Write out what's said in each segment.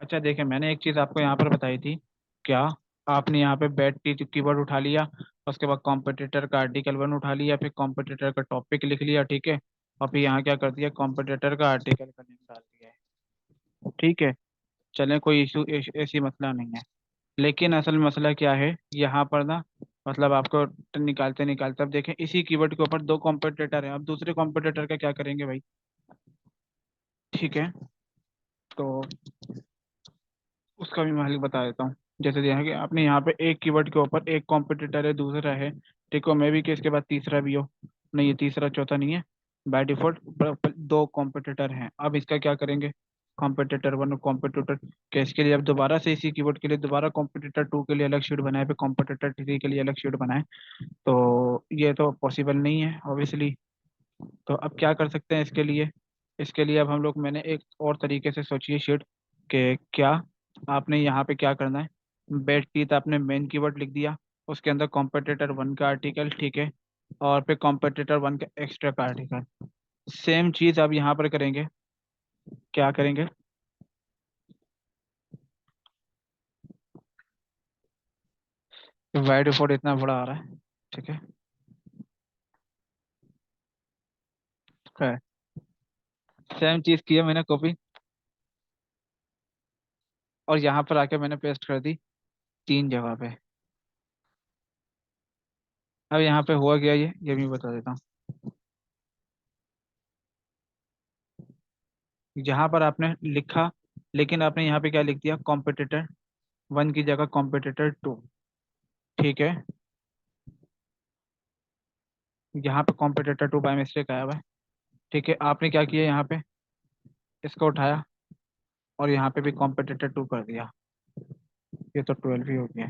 अच्छा देखिए, मैंने एक चीज़ आपको यहाँ पर बताई थी क्या। आपने यहाँ पे बैट टी कीवर्ड उठा लिया, उसके बाद कॉम्पिटिटर का आर्टिकल वन उठा लिया, फिर कॉम्पिटिटर का टॉपिक लिख लिया, ठीक है। और फिर यहाँ क्या कर दिया, कॉम्पिटिटर का आर्टिकल का लिंक डाल दिया है, ठीक है। चलें, कोई इशू ऐसी मसला नहीं है। लेकिन असल मसला क्या है यहाँ पर ना, मतलब आपको निकालते निकालते अब देखें, इसी कीवर्ड के ऊपर दो कॉम्पिटिटर हैं। अब दूसरे कॉम्पिटिटर का क्या करेंगे भाई, ठीक है। तो उसका भी मैं बता देता हूँ। जैसे दिया है कि आपने यहाँ पे एक कीवर्ड के ऊपर एक कॉम्पिटिटर है, दूसरा है, ठीक हो, मे भी कि इसके बाद तीसरा भी हो। नहीं, ये तीसरा चौथा नहीं है, बाय डिफॉल्ट दो कॉम्पिटिटर हैं। अब इसका क्या करेंगे, कॉम्पिटिटर वन और कॉम्पिटिटर के, इसके लिए अब दोबारा से इसी कीवर्ड के लिए दोबारा कॉम्पिटिटर टू के लिए अलग शीट बनाए, फिर कॉम्पिटिटर थ्री के लिए अलग शीट बनाए। तो ये तो पॉसिबल नहीं है ऑब्वियसली। तो अब क्या कर सकते हैं इसके लिए, इसके लिए अब हम लोग, मैंने एक और तरीके से सोची है शीट कि क्या, आपने यहाँ पे क्या करना है, बेड टीथ आपने मेन कीवर्ड लिख दिया, उसके अंदर कॉम्पिटिटर वन का आर्टिकल, ठीक है, और फिर कॉम्पिटिटर वन का एक्स्ट्रा का आर्टिकल। सेम चीज़ अब यहाँ पर करेंगे, क्या करेंगे। वाई डिफॉल्ट इतना बड़ा आ रहा है, ठीक है। सेम चीज़ की है मैंने कॉपी, और यहाँ पर आके मैंने पेस्ट कर दी तीन जगह पे। अब यहाँ पे हुआ क्या, ये भी बता देता हूँ। यहाँ पर आपने लिखा, लेकिन आपने यहाँ पे क्या लिख दिया, कॉम्पिटिटर वन की जगह कॉम्पिटिटर टू, ठीक है। यहाँ पे कॉम्पिटिटर टू बाय मिस्टेक आया हुआ है, ठीक है। आपने क्या किया, यहाँ पे इसको उठाया और यहाँ पे भी कॉम्पिटिटर टू कर दिया। ये तो 12 ही हो गया,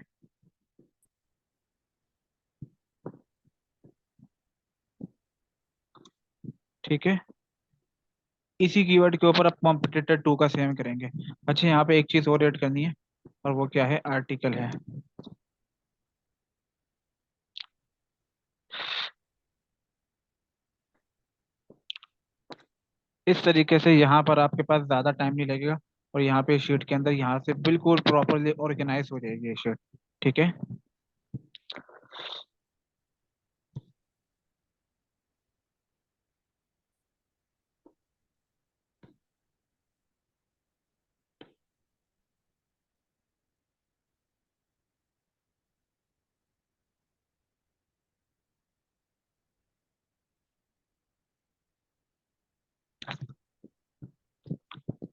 ठीक है। इसी कीवर्ड के ऊपर आप कॉम्पिटिटर टू का सेम करेंगे। अच्छा, यहाँ पे एक चीज़ और ऐड करनी है, और वो क्या है, आर्टिकल है। इस तरीके से यहाँ पर आपके पास ज़्यादा टाइम नहीं लगेगा, और यहाँ पे शीट के अंदर यहाँ से बिल्कुल प्रॉपरली ऑर्गेनाइज हो जाएगी ये शीट, ठीक है।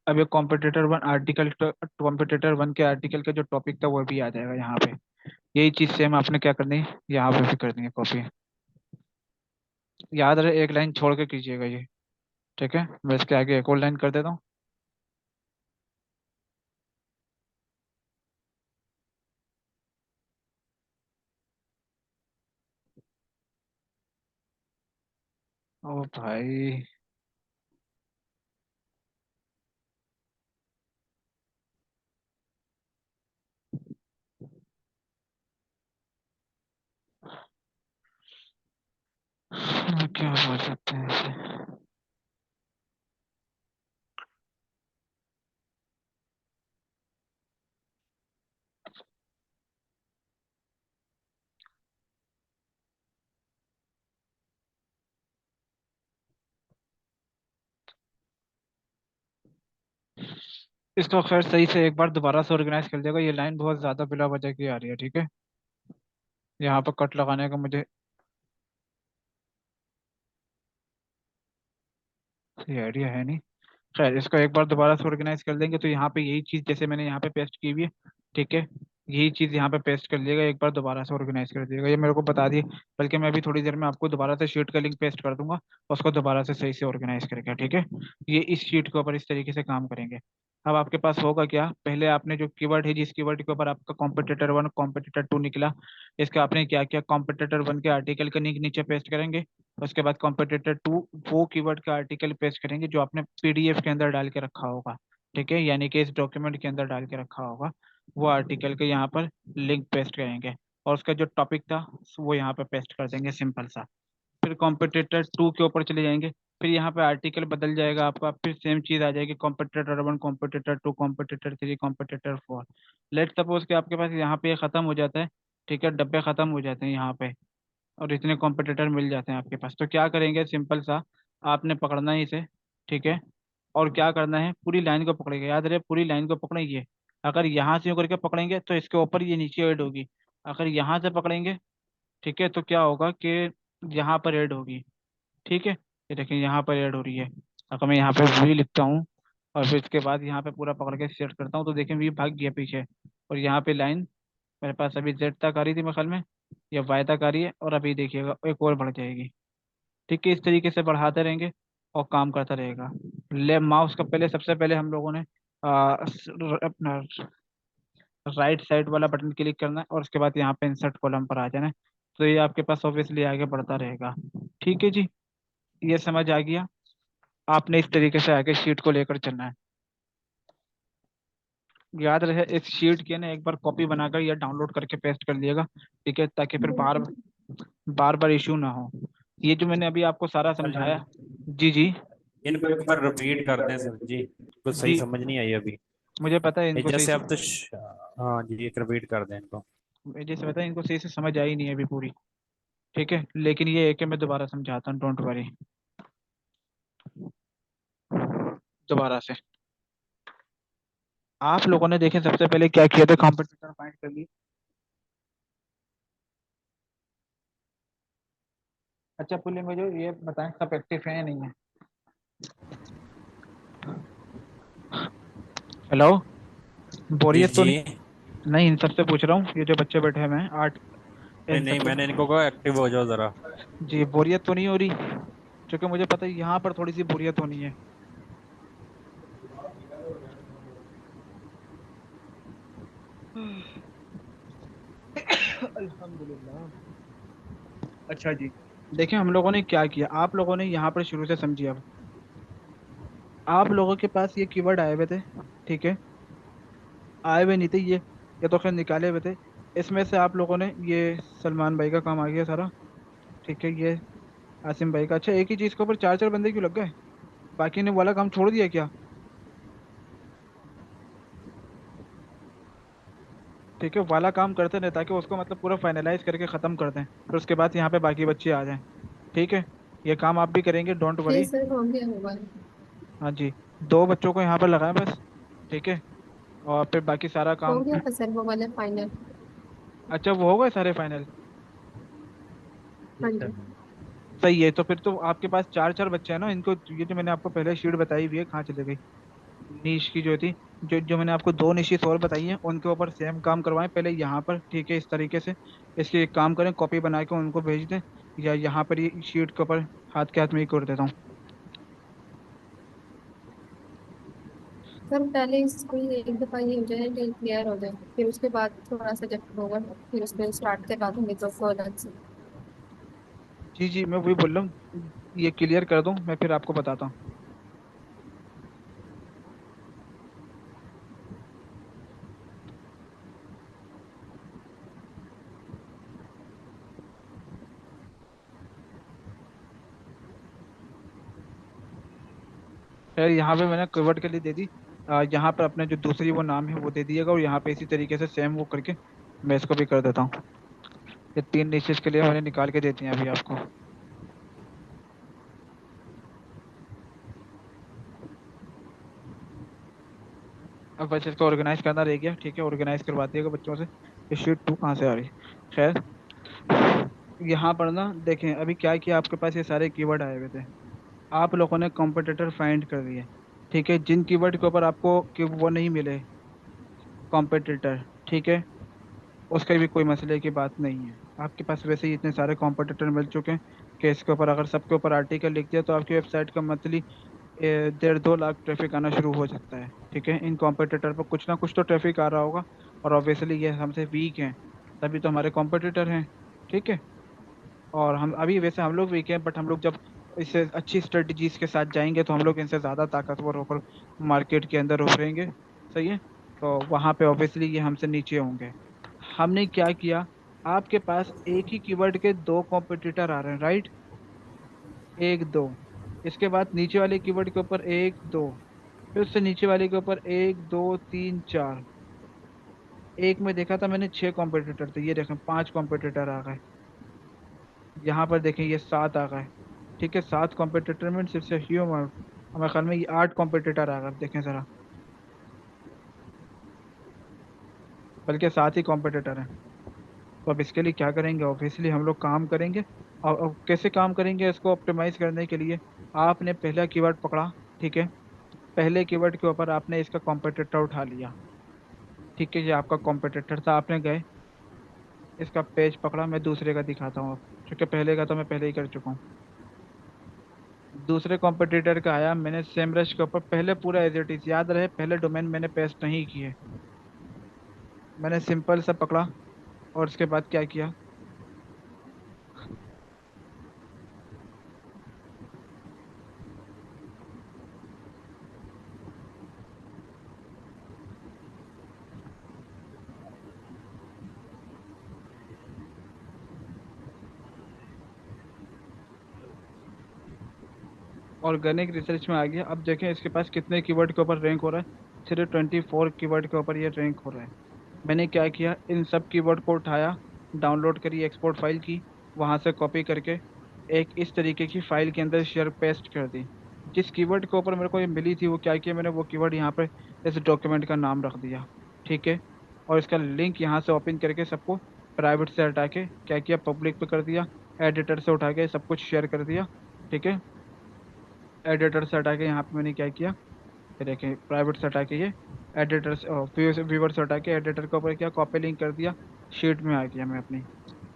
अब ये competitor one article, competitor one के आर्टिकल का जो टॉपिक था वो भी आ जाएगा यहाँ पे। यही चीज़ सेम आपने क्या करनी है, यहाँ पे भी करनी है कॉपी। याद रहे, एक लाइन छोड़ के कीजिएगा ये, ठीक है। मैं इसके आगे एक और लाइन कर देता हूँ। ओ भाई, क्या बोल सकते हैं इसे। इसको खैर सही से एक बार दोबारा से ऑर्गेनाइज कर देगा, ये लाइन बहुत ज्यादा बिला वजह की आ रही है, ठीक है। यहाँ पर कट लगाने का मुझे सही आइडिया है नहीं। खैर, इसको एक बार दोबारा से ऑर्गेनाइज कर देंगे, तो यहाँ पे यही चीज़ जैसे मैंने यहाँ पे पेस्ट की हुई है, ठीक है, यही चीज़ यहाँ पे पेस्ट कर लिएगा, एक बार दोबारा से ऑर्गेनाइज कर दिएगा, ये मेरे को बता दिए। बल्कि मैं अभी थोड़ी देर में आपको दोबारा से शीट का लिंक पेस्ट कर दूंगा, उसको दोबारा से सही से ऑर्गेनाइज करके, ठीक है। ये इस शीट के ऊपर इस तरीके से काम करेंगे। अब आपके पास होगा क्या, पहले आपने जो कीवर्ड है, जिस कीवर्ड के ऊपर आपका कॉम्पिटिटर वन कॉम्पिटिटर टू निकला, इसका आपने क्या किया, कॉम्पिटिटर वन के आर्टिकल के नीचे पेस्ट करेंगे। उसके बाद कॉम्पिटिटर टू वो कीवर्ड का आर्टिकल पेस्ट करेंगे जो आपने पीडीएफ के अंदर डाल के रखा होगा, ठीक है, यानी कि इस डॉक्यूमेंट के अंदर डाल के रखा होगा। वो आर्टिकल के यहाँ पर लिंक पेस्ट करेंगे, और उसका जो टॉपिक था वो यहाँ पे पेस्ट कर देंगे, सिंपल सा। फिर कॉम्पिटिटर टू के ऊपर चले जाएंगे, फिर यहाँ पे आर्टिकल बदल जाएगा आपका, फिर सेम चीज आ जाएगी, competitor one, competitor two, competitor three, competitor four. Let suppose कि आपके पास यहाँ पे ये खत्म हो जाता है, ठीक है, डब्बे खत्म हो जाते हैं यहाँ पे, और इतने कॉम्पिटिटर मिल जाते हैं आपके पास, तो क्या करेंगे, सिंपल सा, आपने पकड़ना है इसे, ठीक है, और क्या करना है, पूरी लाइन को पकड़ेंगे, याद रहे पूरी लाइन को पकड़ेंगे। अगर यहाँ से यूं करके पकड़ेंगे तो इसके ऊपर ये नीचे ऐड होगी, अगर यहाँ से पकड़ेंगे, ठीक है, तो क्या होगा कि यहाँ पर ऐड होगी, ठीक है, ये देखिए यहाँ पर ऐड हो रही है। अगर मैं यहाँ पे वी लिखता हूँ और फिर इसके बाद यहाँ पे पूरा पकड़ के सेट करता हूँ, तो देखें वी भाग गया पीछे, और यहाँ पे लाइन मेरे पास अभी जेड तक आ रही थी मेरे ख्याल में, या वाई तक आ रही है, और अभी देखिएगा एक और बढ़ जाएगी। ठीक है, इस तरीके से बढ़ाते रहेंगे और काम करता रहेगा। ले माउस का पहले, सबसे पहले हम लोगों ने अपना राइट साइड वाला बटन क्लिक करना है, और उसके बाद यहाँ पे इंसर्ट कॉलम पर आ जाना है, तो ये आपके पास ऑब्वियसली आगे बढ़ता रहेगा। ठीक है जी, ये समझ आ गया। आपने इस तरीके से आगे शीट को लेकर चलना है। याद रहे इस शीट के ना एक बार कॉपी बनाकर या डाउनलोड करके पेस्ट कर लिएगा, ठीक है, ताकि फिर बार बिल्कुल। बार बार इशू ना हो। ये जो मैंने अभी आपको सारा सर जी, समझाया। जी जी। इनको एक बार रिपीट कर दें सर जी, कुछ सही जी, समझ नहीं आई अभी। मुझे पता है ये इनको सही जैसे से, अब तो हाँ जी, एक रिपीट कर दें इनको। जैसे पता है इनको सही से समझ आई नहीं है अभी पूरी, ठीक है, लेकिन ये है कि मैं दोबारा समझाता हूँ, डोंट वरी, दोबारा से। आप लोगों ने देखें सबसे पहले क्या किया था, कॉम्पिटिटर फाइंड कर लिए। अच्छा पुल्ले मुझे ये बताएं सब एक्टिव है या नहीं है। हेलो, जी बोरियत तो जी। नहीं, नहीं इन सबसे पूछ रहा हूँ, ये जो बच्चे बैठे हुए हैं आठ, नहीं इन नहीं, सबसे। मैंने इनको कहा एक्टिव हो जाओ जरा। जी, बोरियत तो नहीं हो रही, क्योंकि मुझे पता है यहाँ पर थोड़ी सी बोरियत होनी है। अल्हम्दुलिल्लाह। अच्छा जी, देखिए हम लोगों ने क्या किया, आप लोगों ने यहाँ पर शुरू से समझिए। अब आप लोगों के पास ये कीवर्ड आए हुए थे, ठीक है, आए हुए नहीं थे ये तो खैर निकाले हुए थे। इसमें से आप लोगों ने ये सलमान भाई का काम आ गया सारा, ठीक है, ये आसिम भाई का। अच्छा, एक ही चीज़ के ऊपर चार चार बंदे क्यों लग गए, बाकी ने वाला काम छोड़ दिया क्या। ठीक है, वाला काम करते रहे ताकि उसको मतलब पूरा फाइनलाइज करके ख़त्म कर दें, फिर उसके बाद यहाँ पे बाकी बच्चे आ जाएं। ठीक है, ये काम आप भी करेंगे, डोंट जी वरी। सर, हो गया होगा। हाँ जी, दो बच्चों को यहाँ पर लगाएं बस, ठीक है, और फिर बाकी सारा हो काम। गया था सर वो वाला फाइनल। अच्छा, वो हो गए सारे फाइनल। हाँ जी। सही है, तो फिर तो आपके पास चार चार बच्चे हैं ना, इनको ये जो मैंने आपको पहले शीट बताई हुई है, कहाँ चले गई नीश की जो थी, जो जो मैंने आपको दो निशित और बताई हैं, उनके ऊपर सेम काम करवाएं पहले यहाँ पर, ठीक है, इस तरीके से। इसके एक काम करें, कॉपी बना के उनको भेज दें, या यहाँ पर ये शीट के ऊपर हाथ के हाथ में ही कर देता हूँ। सर पहले इसको ही एक दफा ये हो जाए, डील क्लियर हो जाए, फिर उसके बाद थोड़ा सा जब होगा फिर उसमें स्टार्ट करवा दूंगी तो फॉरन से। जी जी, मैं वही बोल रहा हूँ, ये क्लियर कर दूँ मैं फिर आपको बताता हूँ। खैर यहाँ पे मैंने कीवर्ड के लिए दे दी, यहाँ पर अपने जो दूसरी वो नाम है वो दे दिएगा, और यहाँ पे इसी तरीके से सेम वो करके मैं इसको भी कर देता हूँ। ये तीन निशेष के लिए मैंने निकाल के देती हैं अभी आपको। अब बस इसको ऑर्गेनाइज करना रह गया, ठीक है, ऑर्गेनाइज करवा दिएगा बच्चों से। ये शीट टू कहाँ से आ रही है, खैर, यहाँ पर ना देखें अभी क्या किया, आपके पास ये सारे कीवर्ड आए हुए थे, आप लोगों ने कॉम्पिटिटर फाइंड कर दिए, ठीक है, जिन कीवर्ड के ऊपर आपको कि वो नहीं मिले कॉम्पिटिटर, ठीक है, उसका भी कोई मसले की बात नहीं है, आपके पास वैसे ही इतने सारे कॉम्पिटिटर मिल चुके हैं कि इसके ऊपर अगर सबके ऊपर आर्टिकल लिख दिया तो आपकी वेबसाइट का मंथली 1.5 2 लाख ट्रैफिक आना शुरू हो सकता है। ठीक है, इन कॉम्पिटिटर पर कुछ ना कुछ तो ट्रैफिक आ रहा होगा, और ऑब्वियसली ये हमसे वीक हैं, तभी तो हमारे कॉम्पिटिटर हैं। ठीक है, और हम अभी वैसे हम लोग वीक हैं, बट हम लोग जब इससे अच्छी स्ट्रेटजीज के साथ जाएंगे तो हम लोग इनसे ज़्यादा ताकतवर होकर मार्केट के अंदर उभरेंगे। सही है, तो वहाँ पे ऑब्वियसली ये हमसे नीचे होंगे। हमने क्या किया, आपके पास एक ही कीवर्ड के दो कॉम्पिटिटर आ रहे हैं, राइट, एक दो, इसके बाद नीचे वाले कीवर्ड के ऊपर एक दो, फिर उससे नीचे वाले के ऊपर एक दो तीन चार। एक में देखा था मैंने 6 कॉम्पिटिटर थे, ये देखें 5 कॉम्पिटिटर आ गए। यहाँ पर देखें ये 7 आ गए। ठीक है, 7 कॉम्पिटिटर में सिर्फ से ह्यूमर, हमारे ख्याल में ये 8 कॉम्पिटिटर आ गए, अब देखें जरा, बल्कि 7 ही कॉम्पिटिटर हैं। तो अब इसके लिए क्या करेंगे, ऑब्वियसली हम लोग काम करेंगे। और अब कैसे काम करेंगे इसको ऑप्टिमाइज करने के लिए, आपने पहला कीवर्ड पकड़ा, ठीक है, पहले कीवर्ड के ऊपर आपने इसका कॉम्पिटिटर उठा लिया। ठीक है, ये आपका कॉम्पिटिटर था, आपने गए इसका पेज पकड़ा, मैं दूसरे का दिखाता हूँ अब, क्योंकि पहले का तो मैं पहले ही कर चुका हूँ। दूसरे कॉम्पिटिटर का आया, मैंने सेम रश के ऊपर पहले पूरा एज इट इज, याद रहे पहले डोमेन मैंने पेस्ट नहीं किए, मैंने सिंपल सा पकड़ा और उसके बाद क्या किया, ऑर्गेनिक रिसर्च में आ गया। अब देखें इसके पास कितने कीवर्ड के ऊपर रैंक हो रहा है, सिर्फ 24 कीवर्ड के ऊपर ये रैंक हो रहा है। मैंने क्या किया, इन सब कीवर्ड को उठाया, डाउनलोड करी एक्सपोर्ट फाइल की, वहां से कॉपी करके एक इस तरीके की फाइल के अंदर शेयर पेस्ट कर दी। जिस कीवर्ड के ऊपर मेरे को ये मिली थी, वो क्या किया मैंने, वो कीवर्ड यहाँ पे इस डॉक्यूमेंट का नाम रख दिया। ठीक है, और इसका लिंक यहाँ से ओपन करके सबको प्राइवेट से हटा के क्या किया, पब्लिक पे कर दिया। एडिटर से उठा के सब कुछ शेयर कर दिया। ठीक है, एडिटर से हटा के यहाँ पे मैंने क्या किया, ये देखें प्राइवेट से हटा के ये एडिटर से व्यूवर से हटा के एडिटर के ऊपर क्या कॉपी लिंक कर दिया, शीट में आ गया मैं अपनी।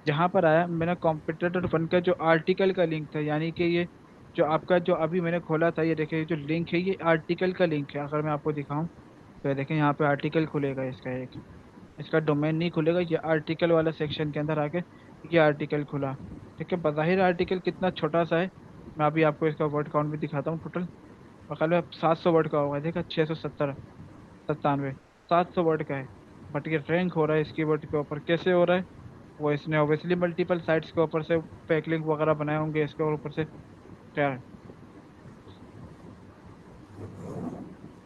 जहाँ पर आया मैंने कॉम्पिटिटर वन का जो आर्टिकल का लिंक था, यानी कि ये जो आपका जो अभी मैंने खोला था, ये देखिए ये जो लिंक है ये आर्टिकल का लिंक है। अगर मैं आपको दिखाऊं तो ये देखें यहाँ पे आर्टिकल खुलेगा इसका एक, इसका डोमेन नहीं खुलेगा, ये आर्टिकल वाला सेक्शन के अंदर आके ये आर्टिकल खुला। ठीक है, बज़ाहिर आर्टिकल कितना छोटा सा है, मैं अभी आपको इसका वर्ड काउंट भी दिखाता हूँ। टोटल में 700 वर्ड का होगा, देखा 670 97 700 वर्ड का है। बट ये रैंक हो रहा है इसकी वर्ड के ऊपर, कैसे हो रहा है, वो इसने ऑब्वियसली मल्टीपल साइट्स के ऊपर से बैकलिंक वगैरह बनाए होंगे इसके ऊपर से। खैर,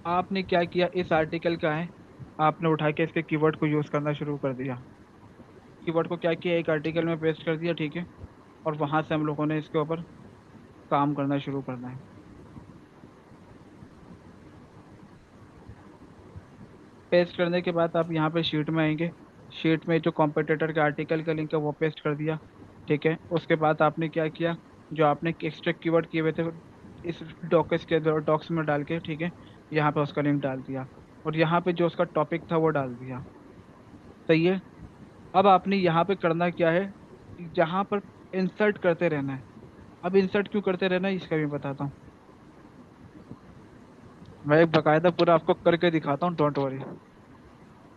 आपने क्या किया, इस आर्टिकल का है, आपने उठा के इसके कीवर्ड को यूज करना शुरू कर दिया। कीवर्ड को क्या किया, एक आर्टिकल में पेस्ट कर दिया। ठीक है, और वहां से हम लोगों ने इसके ऊपर काम करना शुरू करना है। पेस्ट करने के बाद आप यहाँ पे शीट में आएंगे, शीट में जो कॉम्पिटिटर के आर्टिकल का लिंक है वो पेस्ट कर दिया। ठीक है, उसके बाद आपने क्या किया, जो आपने एक्सट्रैक्ट कीवर्ड किए हुए थे इस डॉक्स के डॉक्स में डाल के, ठीक है, यहाँ पे उसका लिंक डाल दिया, और यहाँ पे जो उसका टॉपिक था वो डाल दिया। सही है, अब आपने यहाँ पे करना क्या है, जहाँ पर इंसर्ट करते रहना है। अब इंसर्ट क्यों करते रहना है इसका भी बताता हूँ, मैं एक बकायदा पूरा आपको करके दिखाता हूँ, डोंट वरी।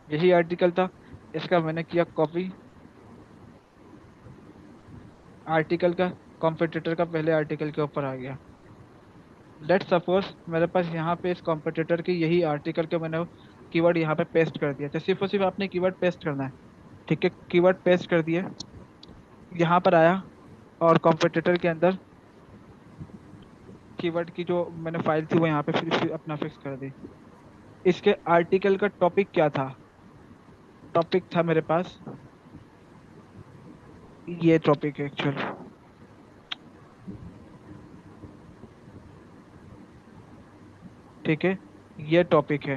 यही आर्टिकल था, इसका मैंने किया कॉपी, आर्टिकल का, कॉम्पिटिटर का पहले आर्टिकल के ऊपर आ गया। लेट्स सपोज मेरे पास यहाँ पे इस कॉम्पिटिटर की यही आर्टिकल के मैंने कीवर्ड यहाँ पे पेस्ट कर दिया, तो सिर्फ और सिर्फ आपने कीवर्ड पेस्ट करना है। ठीक है, कीवर्ड पेस्ट कर दिए, यहाँ पर आया और कॉम्पिटिटर के अंदर कीवर्ड की जो मैंने फाइल थी वो यहाँ पे फिर अपना फिक्स कर दी। इसके आर्टिकल का टॉपिक क्या था, टॉपिक था मेरे पास ये टॉपिक है एक्चुअल। ठीक है, ये टॉपिक है।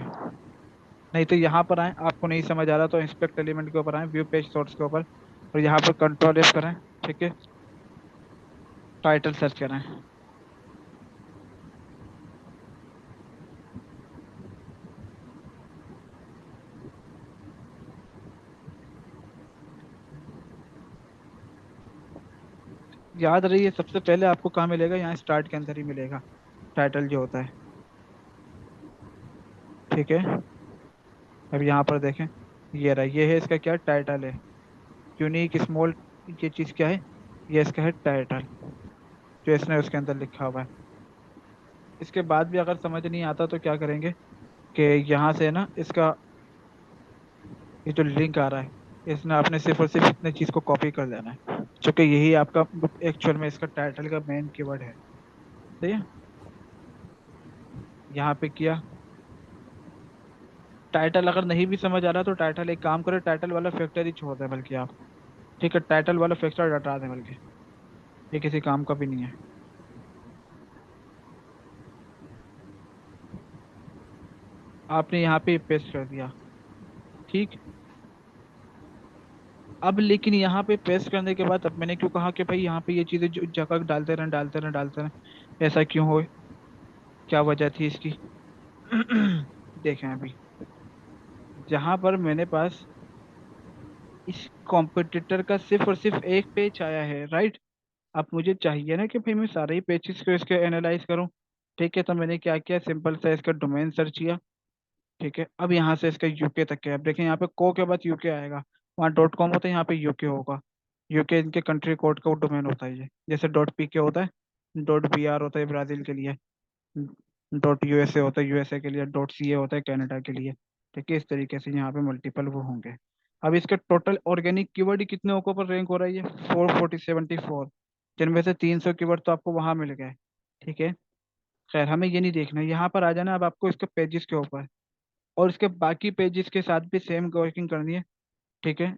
नहीं तो यहाँ पर आए, आपको नहीं समझ आ रहा तो इंस्पेक्ट एलिमेंट के ऊपर आए, व्यू पेज सोर्स के ऊपर, और यहाँ पर कंट्रोल एफ करें। ठीक है, टाइटल सर्च करें। याद रहिए सबसे पहले आपको कहाँ मिलेगा, यहाँ स्टार्ट के अंदर ही मिलेगा टाइटल जो होता है। ठीक है, अब यहाँ पर देखें, ये रहा, ये है इसका क्या टाइटल है, यूनिक स्मॉल, ये चीज़ क्या है, ये इसका है टाइटल, जो इसने उसके अंदर लिखा हुआ है। इसके बाद भी अगर समझ नहीं आता तो क्या करेंगे कि यहाँ से ना इसका ये जो लिंक आ रहा है, इसने आपने सिर्फ और सिर्फ इतने चीज़ को कॉपी कर लेना है, क्योंकि यही आपका एक्चुअल में इसका टाइटल का मेन कीवर्ड है। सही है। यहाँ पे किया। टाइटल अगर नहीं भी समझ आ रहा तो टाइटल एक काम करो, टाइटल वाला फैक्टर ही छोड़ दे बल्कि आप। ठीक है, टाइटल वाला फैक्टर हटा दें बल्कि, ये किसी काम का भी नहीं है। आपने यहाँ पे पेस्ट कर दिया। ठीक। अब लेकिन यहाँ पे पेस्ट करने के बाद अब मैंने क्यों कहा कि भाई यहाँ पे ये चीजें जो जगह डालते रहें डालते रहें डालते रहें, ऐसा क्यों हो, क्या वजह थी इसकी? देखें अभी, जहां पर मैंने पास इस कॉम्पिटिटर का सिर्फ और सिर्फ एक पेज आया है, राइट। अब मुझे चाहिए ना कि भाई मैं सारे ही पेजेस को इसके एनालाइज करूं। ठीक है, तो मैंने क्या किया, सिंपल सा इसका डोमेन सर्च किया। ठीक है, अब यहाँ से इसका यूके तक है। अब देखें यहाँ पे को के बाद यूके आएगा, वहाँ डॉट कॉम होता है, यहाँ पे यूके होगा। यूके इनके कंट्री कोड का डोमेन होता है, ये जैसे डॉट पी के होता है, डॉट बी आर होता है ब्राजील के लिए, डॉट यूएसए होता है यूएसए के लिए, डॉट सी ए होता है कनाडा के लिए। ठीक है, इस तरीके से यहाँ पे मल्टीपल वो होंगे। अब इसके टोटल ऑर्गेनिक कीवर्ड ही कितने ओको पर रैंक हो रहा है, ये 440-74, जिनमें से 300 कीवर्ड तो आपको वहां मिल गए। ठीक है, खैर हमें ये नहीं देखना, यहाँ पर आ जाना अब आपको इसके पेजेस के ऊपर, और इसके बाकी पेजेस के साथ भी सेम वर्किंग करनी है। ठीक है,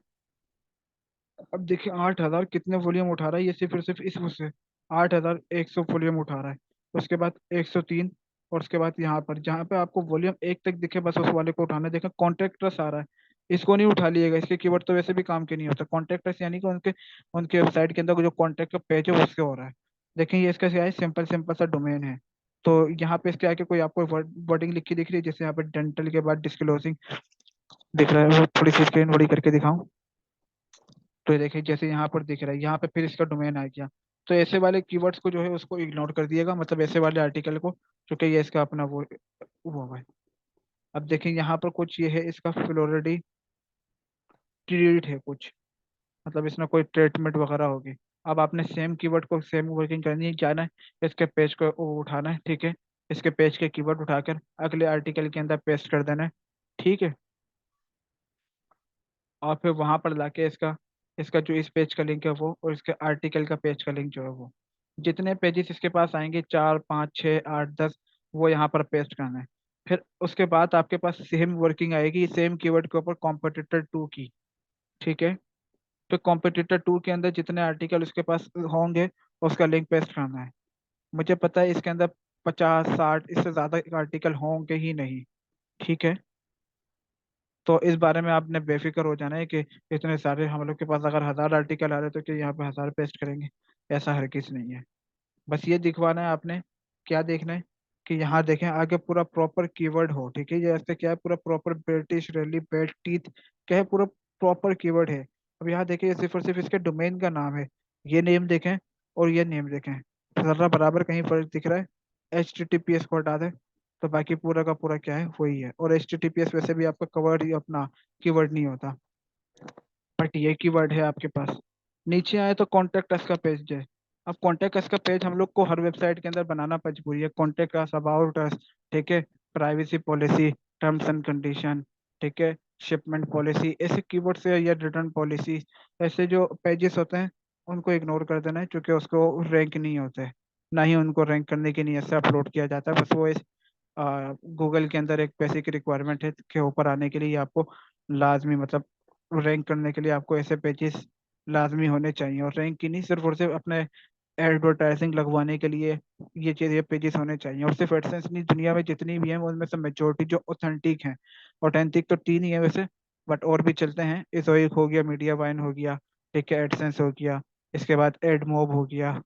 अब देखिए 8,000 कितने वॉल्यूम उठा रहा है ये, सिर्फ और सिर्फ इस उससे 8,100 वॉल्यूम उठा रहा है। उसके बाद 103, और उसके बाद यहाँ पर जहाँ पे आपको वॉल्यूम एक तक दिखे बस उस वाले को उठाना है। देखें कॉन्ट्रैक्टर्स आ रहा है, इसको नहीं उठा लिएगा, इसके कीवर्ड तो वैसे भी काम के नहीं होता। कॉन्ट्रैक्टर्स यानी कि उनके उनके वेबसाइट के अंदर जो कॉन्ट्रैक्ट का पेज है उससे हो रहा है। देखें ये इसका क्या है, सिंपल सिंपल सा डोमेन है। तो यहाँ पे इसके आगे कोई आपको वर्डिंग लिखी दिख रही है, जैसे यहाँ पे डेंटल के बाद डिस्क्लोजिंग दिख रहा है, वो थोड़ी सी स्क्रीन बड़ी करके दिखाऊं। तो ये देखिए जैसे यहाँ पर दिख रहा है, यहाँ पे फिर इसका डोमेन आ गया। तो ऐसे वाले कीवर्ड्स को जो है उसको इग्नोर कर दिएगा, मतलब ऐसे वाले आर्टिकल को, क्योंकि ये इसका अपना वो है। अब देखिए यहाँ पर कुछ ये है, इसका फ्लोरिडी ट्रीट है कुछ, मतलब इसमें कोई ट्रीटमेंट वगैरह होगी। अब आपने सेम कीवर्ड को सेम वर्किंग करनी है, जाना है इसके पेज को उठाना है। ठीक है, इसके पेज के कीवर्ड उठाकर अगले आर्टिकल के अंदर पेस्ट कर देना है। ठीक है, और फिर वहां पर लाके इसका इसका जो इस पेज का लिंक है वो, और इसके आर्टिकल का पेज का लिंक जो है वो, जितने पेजेस इसके पास आएंगे 4 5 6 8 10, वो यहाँ पर पेस्ट करना है। फिर उसके बाद आपके पास सेम वर्किंग आएगी सेम कीवर्ड के ऊपर कॉम्पिटिटर टू की। ठीक है, तो कॉम्पिटिटर टू के अंदर जितने आर्टिकल उसके पास होंगे उसका लिंक पेस्ट करना है। मुझे पता है इसके अंदर 50 60 इससे ज्यादा आर्टिकल होंगे ही नहीं। ठीक है, तो इस बारे में आपने बेफिक्र हो जाना है कि इतने सारे हम लोग के पास अगर 1,000 आर्टिकल आ रहे तो क्या यहाँ पे 1,000 पेस्ट करेंगे? ऐसा हर किस नहीं है। बस ये दिखवाना है आपने, क्या देखना है कि यहाँ देखें आगे पूरा प्रॉपर कीवर्ड हो। ठीक है, ये ऐसे क्या है, पूरा proper British rally belt teeth, क्या है, पूरा प्रॉपर कीवर्ड है। अब यहाँ देखें ये सिर्फ और सिर्फ इसके डोमेन का नाम है, ये नेम देखें और ये नेम देखें, जरा बराबर कहीं फर्क दिख रहा है? HTTPS को हटा दें तो बाकी पूरा का पूरा क्या है, वही है। और HTTPS वैसे भी आपका कवर्ड ही अपना कीवर्ड नहीं होता, बट ये कीवर्ड है आपके पास। नीचे आए तो कॉन्टेक्ट अस का पेज है। अब कॉन्टेक्ट अस का पेज हम लोग को हर वेबसाइट के अंदर बनाना मजबूरी है। कॉन्टेक्ट अस, अबाउट अस, ठीक है, privacy policy, terms and condition, ठीक है, शिपमेंट पॉलिसी, ऐसे कीवर्ड से, या रिटर्न पॉलिसी, ऐसे जो पेजेस होते हैं उनको इग्नोर कर देना है, क्योंकि उसको रैंक नहीं होते, ना ही उनको रैंक करने की नीयत से अपलोड किया जाता है। बस वो इस गूगल के अंदर एक बेसिक रिक्वायरमेंट है के ऊपर आने के लिए आपको लाजमी, मतलब रैंक करने के लिए आपको ऐसे पेजेस लाजमी होने चाहिए। और रैंक की नहीं, सिर्फ और सिर्फ अपने एडवर्टाइजिंग लगवाने के लिए ये चीज़, ये पेजेस होने चाहिए। और सिर्फ एडसेंस नहीं, दुनिया में जितनी भी हैं उनमें से मेजोरिटी जो ऑथेंटिक हैं, ऑथेंटिक तो 3 ही है वैसे, बट और भी चलते हैं। इसोइक हो गया, मीडिया वाइन हो गया, ठीक है, एडसेंस हो गया, इसके बाद एडमोब हो गया,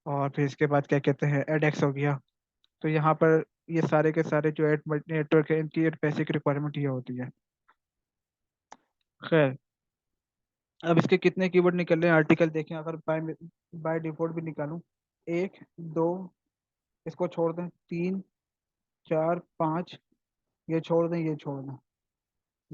और फिर इसके बाद क्या कहते हैं, एडेक्स हो गया। तो यहाँ पर ये सारे के सारे जो एड नेटवर्क है इनकी बेसिक रिक्वायरमेंट ये होती है। खैर, अब इसके कितने कीवर्ड निकल रहे हैं आर्टिकल देखें, अगर बाय बाय डिफॉल्ट भी निकालूं, 1 2, इसको छोड़ दें, 3 4 5, ये छोड़ दें, ये छोड़ दें,